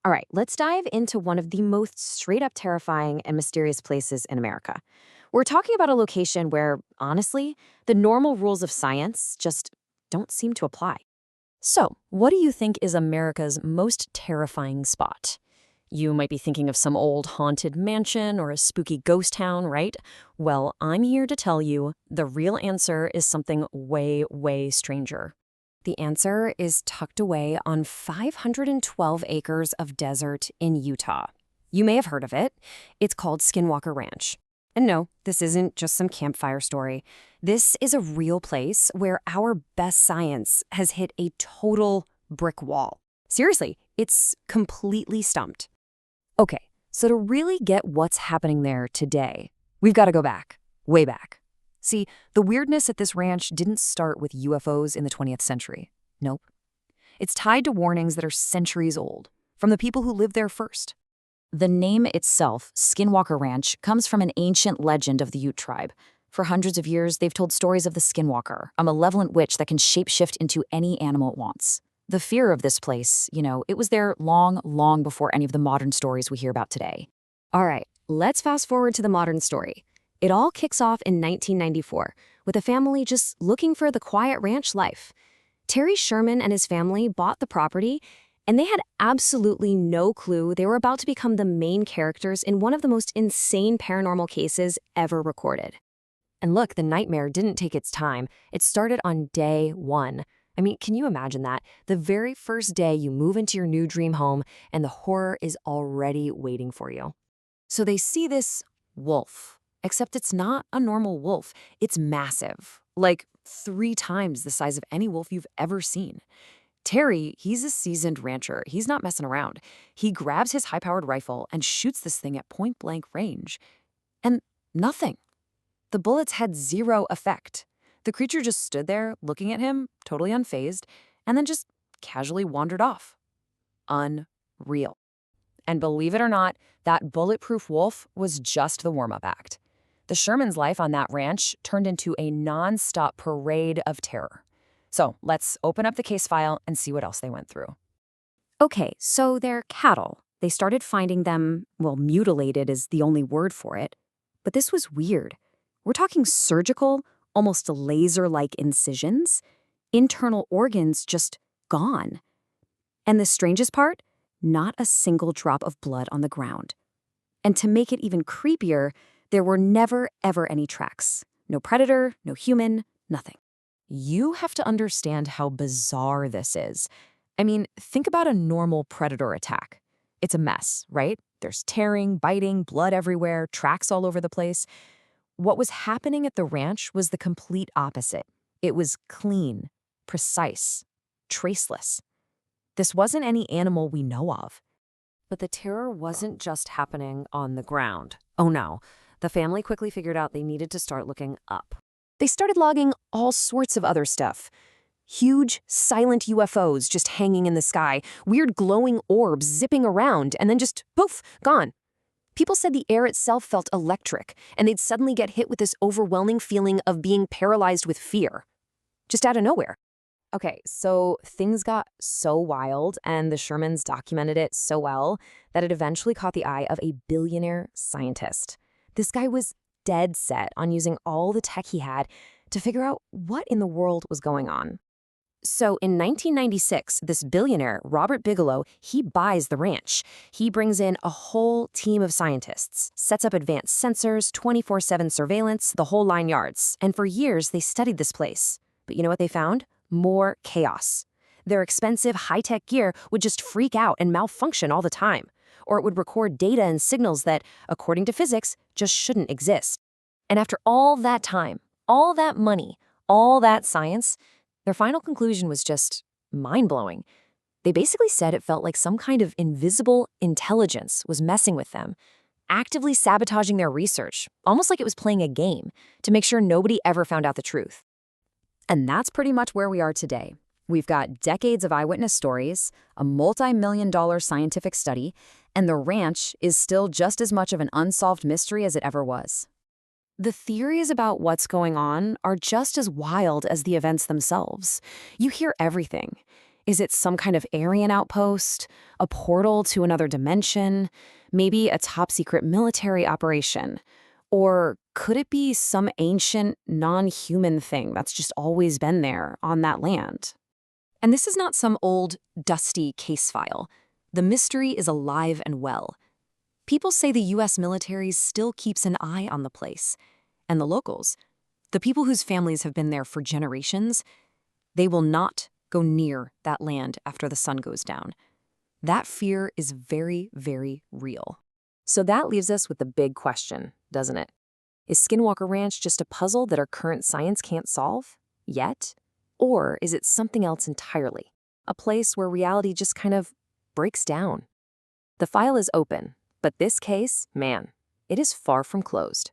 All right, let's dive into one of the most straight up terrifying and mysterious places in America. We're talking about a location where, honestly, the normal rules of science just don't seem to apply. So, what do you think is America's most terrifying spot? You might be thinking of some old haunted mansion or a spooky ghost town, right? Well, I'm here to tell you the real answer is something way, way stranger. The answer is tucked away on 512 acres of desert in Utah. You may have heard of it. It's called Skinwalker Ranch. And no, this isn't just some campfire story. This is a real place where our best science has hit a total brick wall. Seriously, it's completely stumped. Okay, so to really get what's happening there today, we've got to go back, way back. See, the weirdness at this ranch didn't start with UFOs in the 20th century. Nope. It's tied to warnings that are centuries old, from the people who lived there first. The name itself, Skinwalker Ranch, comes from an ancient legend of the Ute tribe. For hundreds of years, they've told stories of the Skinwalker, a malevolent witch that can shapeshift into any animal it wants. The fear of this place, it was there long, long before any of the modern stories we hear about today. All right, let's fast forward to the modern story. It all kicks off in 1994, with a family just looking for the quiet ranch life. Terry Sherman and his family bought the property, and they had absolutely no clue they were about to become the main characters in one of the most insane paranormal cases ever recorded. And look, the nightmare didn't take its time. It started on day one. I mean, can you imagine that? The very first day you move into your new dream home, and the horror is already waiting for you. So they see this wolf. Except it's not a normal wolf. It's massive, like 3 times the size of any wolf you've ever seen. Terry, he's a seasoned rancher. He's not messing around. He grabs his high-powered rifle and shoots this thing at point-blank range. And nothing. The bullets had zero effect. The creature just stood there, looking at him, totally unfazed, and then just casually wandered off. Unreal. And believe it or not, that bulletproof wolf was just the warm-up act. The Sherman's life on that ranch turned into a non-stop parade of terror. So let's open up the case file and see what else they went through. Okay, so they're cattle. They started finding them, well, mutilated is the only word for it. But this was weird. We're talking surgical, almost laser-like incisions, internal organs just gone. And the strangest part? Not a single drop of blood on the ground. And to make it even creepier, there were never, ever any tracks. No predator, no human, nothing. You have to understand how bizarre this is. I mean, think about a normal predator attack. It's a mess, right? There's tearing, biting, blood everywhere, tracks all over the place. What was happening at the ranch was the complete opposite. It was clean, precise, traceless. This wasn't any animal we know of. But the terror wasn't just happening on the ground. Oh no. The family quickly figured out they needed to start looking up. They started logging all sorts of other stuff. Huge, silent UFOs just hanging in the sky, weird glowing orbs zipping around, and then just poof, gone. People said the air itself felt electric, and they'd suddenly get hit with this overwhelming feeling of being paralyzed with fear. Just out of nowhere. Okay, so things got so wild, and the Shermans documented it so well that it eventually caught the eye of a billionaire scientist. This guy was dead set on using all the tech he had to figure out what in the world was going on. So in 1996, this billionaire, Robert Bigelow, he buys the ranch. He brings in a whole team of scientists, sets up advanced sensors, 24/7 surveillance, the whole 9 yards. And for years, they studied this place. But you know what they found? More chaos. Their expensive, high-tech gear would just freak out and malfunction all the time. Or it would record data and signals that, according to physics, just shouldn't exist. And after all that time, all that money, all that science, their final conclusion was just mind-blowing. They basically said it felt like some kind of invisible intelligence was messing with them, actively sabotaging their research, almost like it was playing a game, to make sure nobody ever found out the truth. And that's pretty much where we are today. We've got decades of eyewitness stories, a multi-million-dollar scientific study, and the ranch is still just as much of an unsolved mystery as it ever was. The theories about what's going on are just as wild as the events themselves. You hear everything. Is it some kind of alien outpost? A portal to another dimension? Maybe a top-secret military operation? Or could it be some ancient, non-human thing that's just always been there on that land? And this is not some old, dusty case file. The mystery is alive and well. People say the U.S. military still keeps an eye on the place. And the locals, the people whose families have been there for generations, they will not go near that land after the sun goes down. That fear is very, very real. So that leaves us with the big question, doesn't it? Is Skinwalker Ranch just a puzzle that our current science can't solve yet? Or is it something else entirely? A place where reality just kind of breaks down? The file is open, but this case, man, it is far from closed.